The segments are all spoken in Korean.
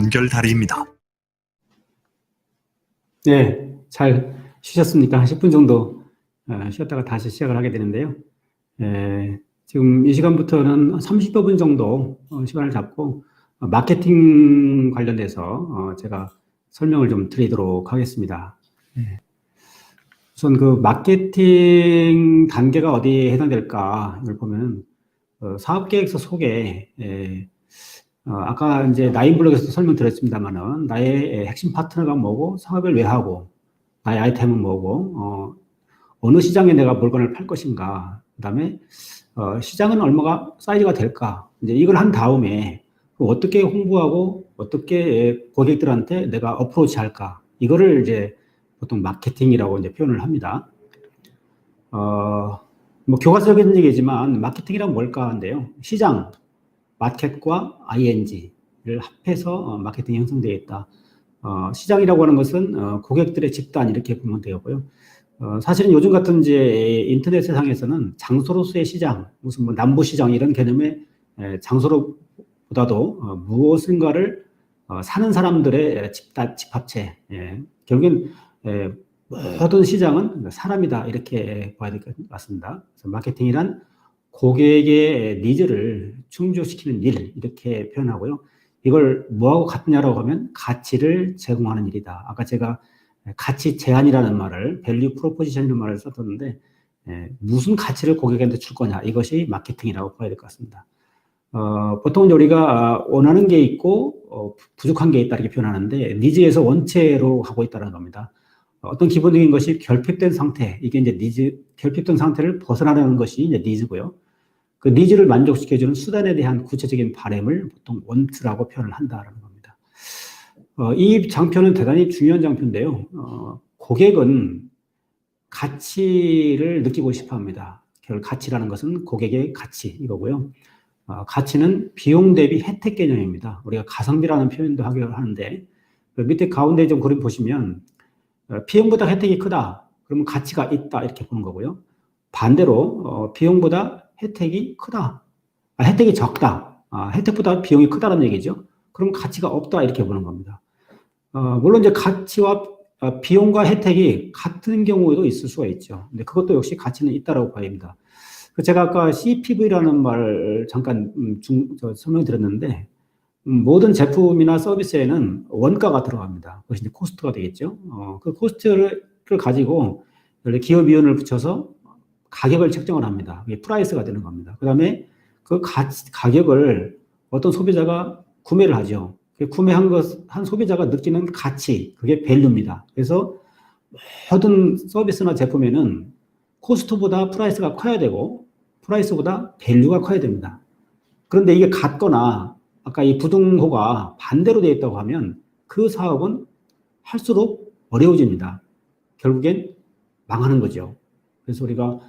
한결다리입니다. 네, 잘 쉬셨습니까? 한 10분 정도 쉬었다가 다시 시작을 하게 되는데요. 지금 이 시간부터는 30여 분 정도 시간을 잡고 마케팅 관련돼서 제가 설명을 좀 드리도록 하겠습니다. 우선 그 마케팅 단계가 어디에 해당될까 이걸 보면 사업계획서 속에 아까 이제 나인블록에서도 설명드렸습니다만은 나의 핵심 파트너가 뭐고 사업을 왜 하고 나의 아이템은 뭐고 어느 시장에 내가 물건을 팔 것인가, 그다음에 시장은 얼마가 사이즈가 될까, 이제 이걸 한 다음에 어떻게 홍보하고 어떻게 고객들한테 내가 어프로치 할까, 이거를 이제 보통 마케팅이라고 이제 표현을 합니다. 뭐 교과서적인 얘기지만 마케팅이란 뭘까 하는데요. 시장, 마켓과 ing를 합해서 마케팅이 형성되어 있다. 시장이라고 하는 것은 고객들의 집단 이렇게 보면 되고요. 사실은 요즘 같은 이제 인터넷 세상에서는 장소로서의 시장, 무슨 뭐 남부시장 이런 개념의 장소로보다도 무엇인가를 사는 사람들의 집합체, 결국엔 모든 시장은 사람이다 이렇게 봐야 될 것 같습니다. 그래서 마케팅이란 고객의 니즈를 충족시키는 일 이렇게 표현하고요. 이걸 뭐하고 같냐라고 하면 가치를 제공하는 일이다. 아까 제가 가치 제한이라는 말을 밸류 프로포지션이라는 말을 썼었는데 무슨 가치를 고객한테 줄 거냐, 이것이 마케팅이라고 봐야 될 것 같습니다. 보통 우리가 원하는 게 있고 부족한 게 있다 이렇게 표현하는데 니즈에서 원체로 하고 있다는 겁니다. 어떤 기본적인 것이 결핍된 상태, 이게 이제 니즈, 결핍된 상태를 벗어나려는 것이 이제 니즈고요. 그 니즈를 만족시켜주는 수단에 대한 구체적인 바램을 보통 원트라고 표현을 한다라는 겁니다. 이 장표는 대단히 중요한 장표인데요. 고객은 가치를 느끼고 싶어 합니다. 결국 가치라는 것은 고객의 가치, 이거고요. 가치는 비용 대비 혜택 개념입니다. 우리가 가성비라는 표현도 하는데, 그 밑에 가운데 좀 그림 보시면, 비용보다 혜택이 크다, 그러면 가치가 있다, 이렇게 보는 거고요. 반대로, 비용보다 혜택이 크다, 혜택이 적다, 혜택보다 비용이 크다는 얘기죠. 그럼 가치가 없다, 이렇게 보는 겁니다. 물론 이제 가치와 비용과 혜택이 같은 경우에도 있을 수가 있죠. 근데 그것도 역시 가치는 있다라고 봐야 합니다. 제가 아까 CPV라는 말을 잠깐 설명드렸는데, 모든 제품이나 서비스에는 원가가 들어갑니다. 그것이 이제 코스트가 되겠죠. 그 코스트를 가지고 기업이윤을 붙여서 가격을 책정을 합니다. 그게 프라이스가 되는 겁니다. 그 다음에 그 가격을 어떤 소비자가 구매를 하죠. 구매한 한 소비자가 느끼는 가치, 그게 밸류입니다. 그래서 모든 서비스나 제품에는 코스트보다 프라이스가 커야 되고 프라이스보다 밸류가 커야 됩니다. 그런데 이게 같거나 아까 이 부등호가 반대로 되어 있다고 하면 그 사업은 할수록 어려워집니다. 결국엔 망하는 거죠. 그래서 우리가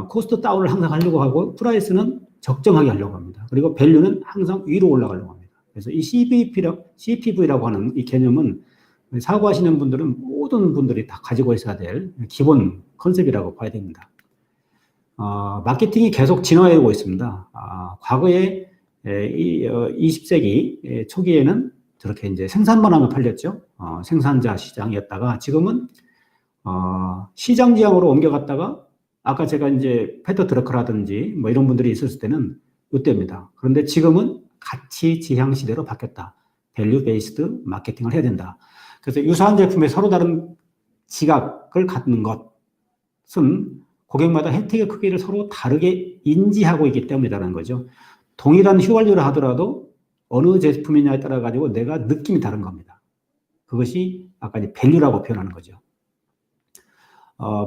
코스트 다운을 항상 하려고 하고 프라이스는 적정하게 하려고 합니다. 그리고 밸류는 항상 위로 올라가려고 합니다. 그래서 이 CPV라고 하는 이 개념은 사고하시는 분들은 모든 분들이 다 가지고 있어야 될 기본 컨셉이라고 봐야 됩니다. 마케팅이 계속 진화해오고 있습니다. 과거에 20세기 초기에는 저렇게 이제 생산만 하면 팔렸죠. 생산자 시장이었다가 지금은 시장 지향으로 옮겨갔다가 아까 제가 이제 페터 드러커라든지 뭐 이런 분들이 있었을 때는 이때입니다. 그런데 지금은 가치 지향 시대로 바뀌었다. 밸류 베이스드 마케팅을 해야 된다. 그래서 유사한 제품에 서로 다른 지각을 갖는 것은 고객마다 혜택의 크기를 서로 다르게 인지하고 있기 때문이라는 거죠. 동일한 휘발유를 하더라도 어느 제품이냐에 따라 가지고 내가 느낌이 다른 겁니다. 그것이 아까 이제 밸류라고 표현하는 거죠.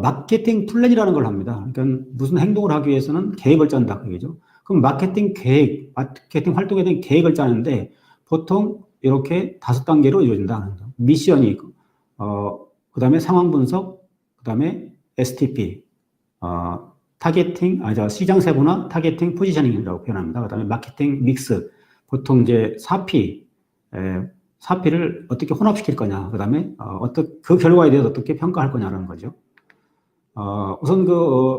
마케팅 플랜이라는 걸 합니다. 그러니까 무슨 행동을 하기 위해서는 계획을 짠다, 그거죠. 그럼 마케팅 활동에 대한 계획을 짜는데 보통 이렇게 5단계로 이루어진다. 미션이 있고, 그 다음에 상황 분석, 그 다음에 STP, 시장 세분화, 타겟팅, 포지셔닝이라고 표현합니다. 그 다음에 마케팅 믹스, 보통 이제 4P를 어떻게 혼합시킬 거냐, 그 다음에 그 결과에 대해서 어떻게 평가할 거냐라는 거죠. 우선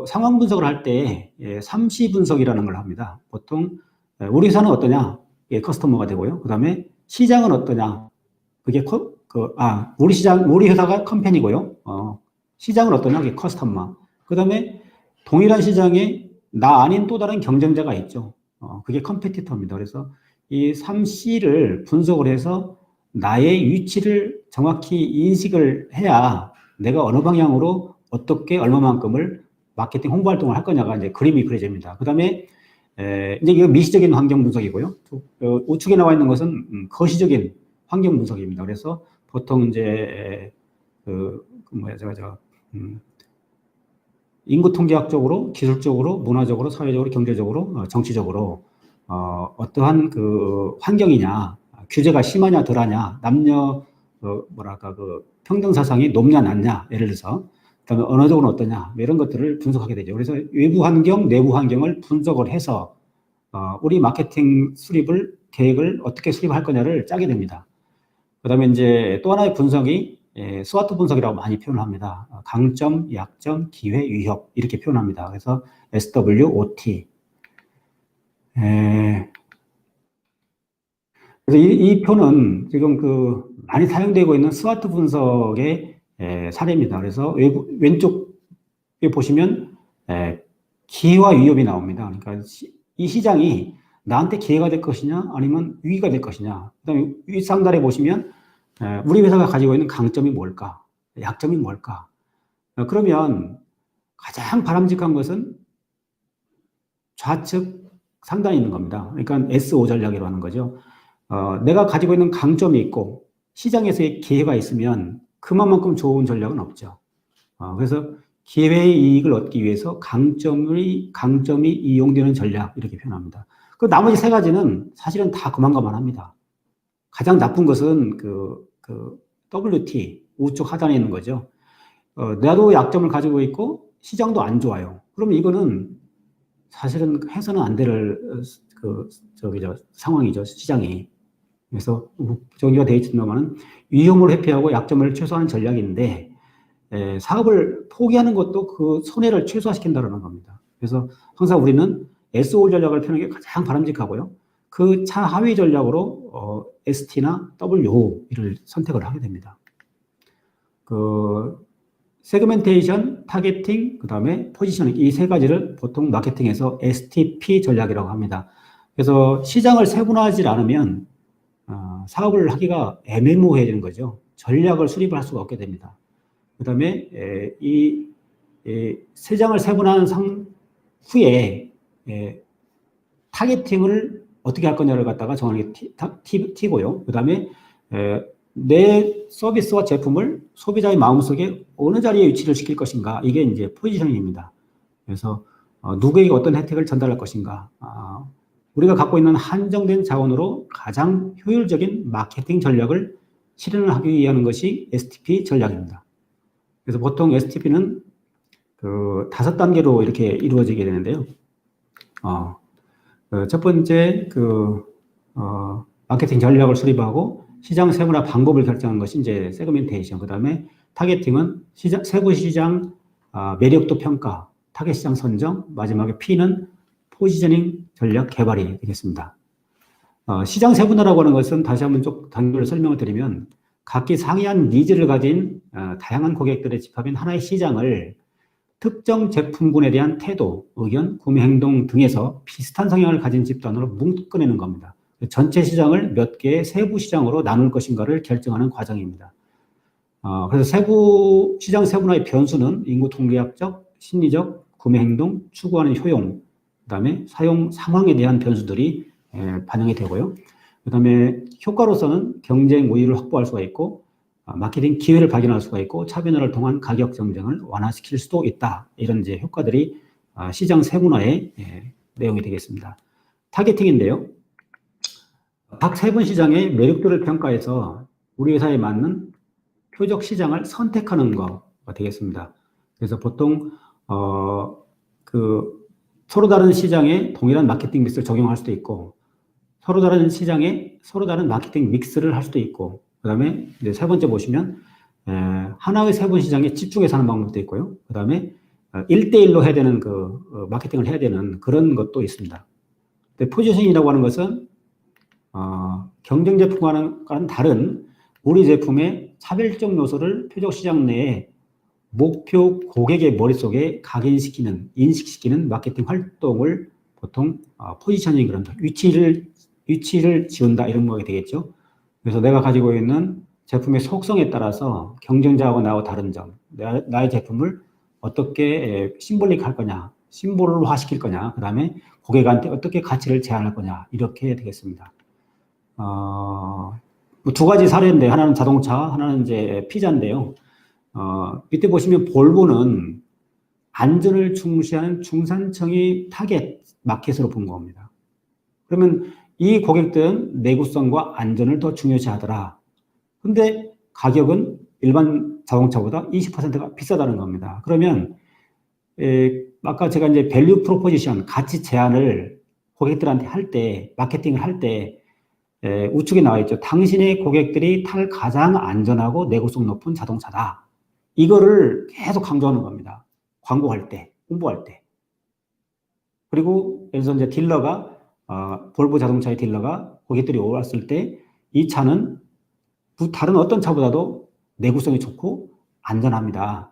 상황 분석을 할 때 3C 분석이라는 걸 합니다. 보통 우리 회사는 어떠냐, 커스터머가 되고요. 그 다음에 시장은 어떠냐? 그게 우리 회사가 컴퍼니고요. 시장은 어떠냐? 그게 커스터머. 그 다음에 동일한 시장에 나 아닌 또 다른 경쟁자가 있죠. 그게 컴페티터입니다. 그래서 이 3C를 분석을 해서 나의 위치를 정확히 인식을 해야 내가 어느 방향으로 어떻게 얼마만큼을 마케팅 홍보 활동을 할 거냐가 이제 그림이 그려집니다. 그 다음에 이제 이거 미시적인 환경 분석이고요. 우측에 나와 있는 것은 거시적인 환경 분석입니다. 그래서 보통 이제 인구 통계학적으로, 기술적으로, 문화적으로, 사회적으로, 경제적으로, 정치적으로 어떠한 그 환경이냐, 규제가 심하냐 덜하냐, 남녀 평등 사상이 높냐 낮냐, 예를 들어서 그다음에 언어적으로 어떠냐, 이런 것들을 분석하게 되죠. 그래서 외부 환경, 내부 환경을 분석을 해서 우리 마케팅 계획을 어떻게 수립할 거냐를 짜게 됩니다. 그다음에 이제 또 하나의 분석이 스와트 분석이라고 많이 표현을 합니다. 강점, 약점, 기회, 위협 이렇게 표현합니다. 그래서 SWOT. 그래서 이 표는 지금 많이 사용되고 있는 스와트 분석의 사례입니다. 그래서 왼쪽에 보시면 기회와 위협이 나옵니다. 그러니까 이 시장이 나한테 기회가 될 것이냐 아니면 위기가 될 것이냐. 그다음에 윗상단에 보시면 우리 회사가 가지고 있는 강점이 뭘까? 약점이 뭘까? 그러면 가장 바람직한 것은 좌측 상단에 있는 겁니다. 그러니까 SO 전략이라고 하는 거죠. 내가 가지고 있는 강점이 있고 시장에서의 기회가 있으면 그만큼 좋은 전략은 없죠. 그래서 기회의 이익을 얻기 위해서 강점이 이용되는 전략 이렇게 표현합니다. 그 나머지 세 가지는 사실은 다 그만합니다. 가장 나쁜 것은 WT 우측 하단에 있는 거죠. 나도 약점을 가지고 있고 시장도 안 좋아요. 그러면 이거는 사실은 해서는 안 될 상황이죠, 시장이. 그래서 저기가 되어 있지만은 위험을 회피하고 약점을 최소화하는 전략인데 사업을 포기하는 것도 그 손해를 최소화시킨다는 겁니다. 그래서 항상 우리는 SO 전략을 펴는 게 가장 바람직하고요. 그 차하위 전략으로 ST나 WO를 선택을 하게 됩니다. 세그멘테이션, 타겟팅, 그 다음에 포지셔닝 이 세 가지를 보통 마케팅에서 STP 전략이라고 합니다. 그래서 시장을 세분화하지 않으면 사업을 하기가 애매모호해지는 거죠. 전략을 수립할 수가 없게 됩니다. 그 다음에 이 시장을 세분화한 후에 타겟팅을 어떻게 할 거냐를 갖다가 정하는 게 T고요. 그 다음에 내 서비스와 제품을 소비자의 마음속에 어느 자리에 위치를 시킬 것인가 이게 이제 포지셔닝입니다. 그래서 누구에게 어떤 혜택을 전달할 것인가 우리가 갖고 있는 한정된 자원으로 가장 효율적인 마케팅 전략을 실현을 하기 위한 것이 STP 전략입니다. 그래서 보통 STP는 5단계로 이렇게 이루어지게 되는데요. 첫 번째 마케팅 전략을 수립하고 시장 세분화 방법을 결정한 것이 이제 세그멘테이션. 그 다음에 타겟팅은 세부 시장 매력도 평가, 타겟 시장 선정, 마지막에 P는 포지셔닝 전략 개발이 되겠습니다. 시장 세분화라고 하는 것은 다시 한번 좀 단계를 설명을 드리면 각기 상이한 니즈를 가진 다양한 고객들의 집합인 하나의 시장을 특정 제품군에 대한 태도, 의견, 구매 행동 등에서 비슷한 성향을 가진 집단으로 묶어내는 겁니다. 전체 시장을 몇 개의 세부 시장으로 나눌 것인가를 결정하는 과정입니다. 그래서 시장 세분화의 변수는 인구 통계학적, 심리적, 구매 행동, 추구하는 효용, 그 다음에 사용 상황에 대한 변수들이 반영이 되고요. 그 다음에 효과로서는 경쟁 우위를 확보할 수가 있고 마케팅 기회를 발견할 수가 있고 차변화를 통한 가격 경쟁을 완화시킬 수도 있다. 이런 이제 효과들이 시장 세분화의 내용이 되겠습니다. 타겟팅인데요. 각 세분 시장의 매력도를 평가해서 우리 회사에 맞는 표적 시장을 선택하는 거가 되겠습니다. 그래서 보통 서로 다른 시장에 동일한 마케팅 믹스를 적용할 수도 있고 서로 다른 시장에 서로 다른 마케팅 믹스를 할 수도 있고 그 다음에 이제 세 번째 보시면 하나의 세분 시장에 집중해서 하는 방법도 있고요. 그 다음에 1대1로 해야 되는 마케팅을 해야 되는 그런 것도 있습니다. 포지셔닝이라고 하는 것은 경쟁 제품과는 다른 우리 제품의 차별적 요소를 표적 시장 내에 목표 고객의 머릿속에 각인시키는, 인식시키는 마케팅 활동을 보통 포지셔닝 그런다. 위치를 지운다 이런 거가 되겠죠. 그래서 내가 가지고 있는 제품의 속성에 따라서 경쟁자하고 나하고 다른 점, 나의 제품을 어떻게 심볼릭 할 거냐, 심볼화 시킬 거냐, 그 다음에 고객한테 어떻게 가치를 제안할 거냐, 이렇게 해야 되겠습니다. 두 가지 사례인데, 하나는 자동차, 하나는 이제 피자인데요. 밑에 보시면 볼보는 안전을 중시하는 중산층이 타겟 마켓으로 본 겁니다. 그러면 이 고객들은 내구성과 안전을 더 중요시 하더라. 근데 가격은 일반 자동차보다 20%가 비싸다는 겁니다. 그러면 아까 제가 이제 밸류 프로포지션, 가치 제안을 고객들한테 할 때, 마케팅을 할 때 우측에 나와 있죠. 당신의 고객들이 탈 가장 안전하고 내구성 높은 자동차다. 이거를 계속 강조하는 겁니다. 광고할 때, 홍보할 때. 그리고 예를 들어서 이제 딜러가 볼보 자동차의 딜러가 고객들이 왔을 때 이 차는 다른 어떤 차보다도 내구성이 좋고 안전합니다.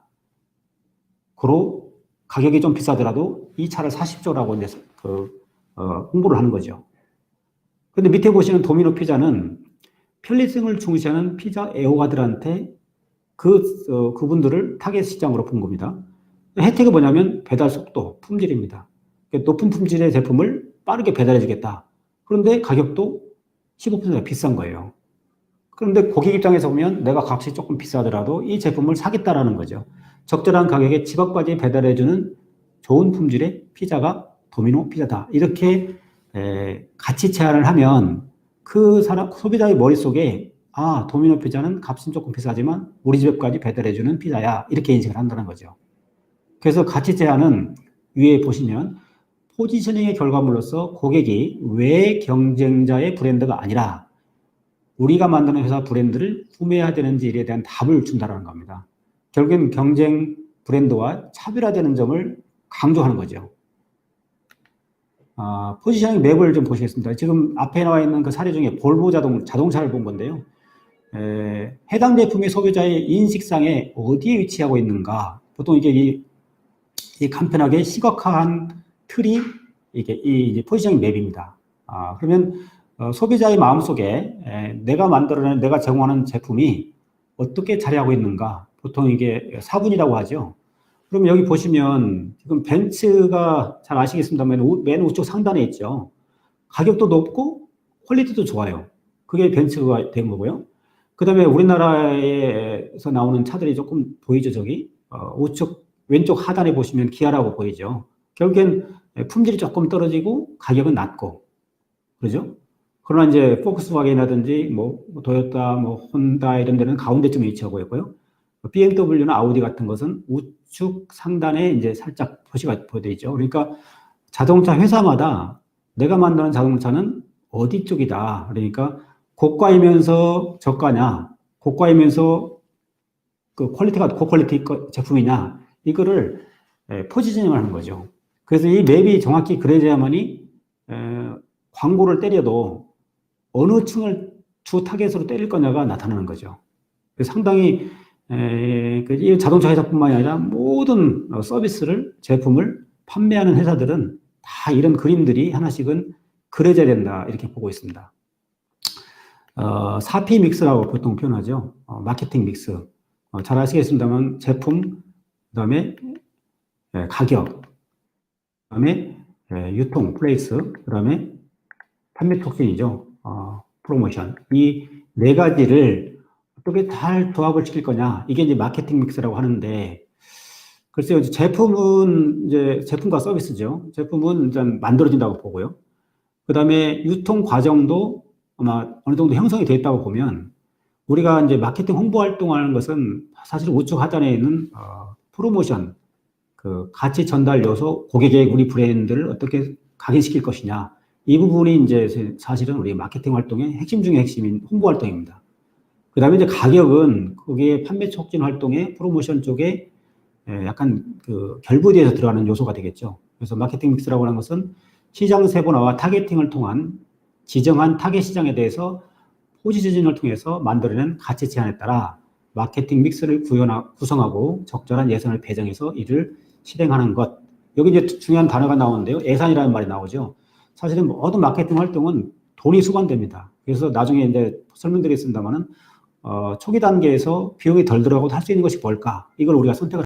그리고 가격이 좀 비싸더라도 이 차를 사십시오라고 이제 홍보를 하는 거죠. 근데 밑에 보시는 도미노 피자는 편리성을 중시하는 피자 애호가들한테 그분들을 타겟 시장으로 본 겁니다. 혜택이 뭐냐면 배달 속도, 품질입니다. 높은 품질의 제품을 빠르게 배달해 주겠다. 그런데 가격도 15%가 비싼 거예요. 그런데 고객 입장에서 보면 내가 값이 조금 비싸더라도 이 제품을 사겠다라는 거죠. 적절한 가격에 집 앞까지 배달해 주는 좋은 품질의 피자가 도미노 피자다. 이렇게 가치 제안을 하면 그 소비자의 머릿속에 도미노 피자는 값은 조금 비싸지만 우리 집 앞까지 배달해 주는 피자야. 이렇게 인식을 한다는 거죠. 그래서 가치 제안은 위에 보시면 포지셔닝의 결과물로서 고객이 왜 경쟁자의 브랜드가 아니라 우리가 만드는 회사 브랜드를 구매해야 되는지에 대한 답을 준다는 겁니다. 결국엔 경쟁 브랜드와 차별화되는 점을 강조하는 거죠. 포지셔닝 맵을 좀 보시겠습니다. 지금 앞에 나와 있는 그 사례 중에 볼보 자동차를 본 건데요. 해당 제품이 소비자의 인식상에 어디에 위치하고 있는가. 보통 이게 이 간편하게 시각화한 틀이 이게 포지셔닝 맵입니다. 그러면 소비자의 마음속에 내가 제공하는 제품이 어떻게 자리하고 있는가. 보통 이게 사분이라고 하죠. 그럼 여기 보시면 지금 벤츠가 잘 아시겠습니다만 맨 우측 상단에 있죠. 가격도 높고 퀄리티도 좋아요. 그게 벤츠가 된 거고요. 그 다음에 우리나라에서 나오는 차들이 조금 보이죠, 저기? 우측 왼쪽 하단에 보시면 기아라고 보이죠. 결국엔 품질이 조금 떨어지고 가격은 낮고, 그러죠? 그러나 이제 폭스바겐이라든지 뭐 도요타, 뭐 혼다 이런 데는 가운데쯤에 위치하고 있고요. BMW나 아우디 같은 것은 우측 상단에 이제 살짝 표시가 보여져 있죠. 그러니까 자동차 회사마다 내가 만드는 자동차는 어디 쪽이다. 그러니까 고가이면서 저가냐, 고가이면서 그 퀄리티가 고퀄리티 제품이냐, 이거를 포지셔닝을 하는 거죠. 그래서 이 맵이 정확히 그려져야만이 광고를 때려도 어느 층을 주 타겟으로 때릴 거냐가 나타나는 거죠. 상당히 이 자동차 회사뿐만이 아니라 모든 서비스를, 제품을 판매하는 회사들은 다 이런 그림들이 하나씩은 그려져야 된다 이렇게 보고 있습니다. 4P 믹스라고 보통 표현하죠. 마케팅 믹스. 잘 아시겠습니다만 제품, 그다음에 가격, 그다음에 유통, 플레이스, 그다음에 판매 촉진이죠. 프로모션. 이 네 가지를 어떻게 잘 조합을 시킬 거냐. 이게 이제 마케팅 믹스라고 하는데, 글쎄요, 제품은 제품과 서비스죠. 제품은 일단 만들어진다고 보고요. 그 다음에 유통 과정도 아마 어느 정도 형성이 되어 있다고 보면, 우리가 이제 마케팅 홍보 활동하는 것은 사실 우측 하단에 있는 프로모션, 그 가치 전달 요소, 고객의 우리 브랜드를 어떻게 각인시킬 것이냐. 이 부분이 이제 사실은 우리 마케팅 활동의 핵심 중에 핵심인 홍보 활동입니다. 그 다음에 이제 가격은 거기에 판매 촉진 활동의 프로모션 쪽에 약간 그 결부돼서 들어가는 요소가 되겠죠. 그래서 마케팅 믹스라고 하는 것은 시장 세분화와 타겟팅을 통한 지정한 타겟 시장에 대해서 포지셔닝을 통해서 만들어낸 가치 제안에 따라 마케팅 믹스를 구성하고 적절한 예산을 배정해서 이를 실행하는 것. 여기 이제 중요한 단어가 나오는데요. 예산이라는 말이 나오죠. 사실은 모든 마케팅 활동은 돈이 수반됩니다. 그래서 나중에 이제 설명드리겠습니다만은 초기 단계에서 비용이 덜 들어가고 할 수 있는 것이 뭘까? 이걸 우리가 선택을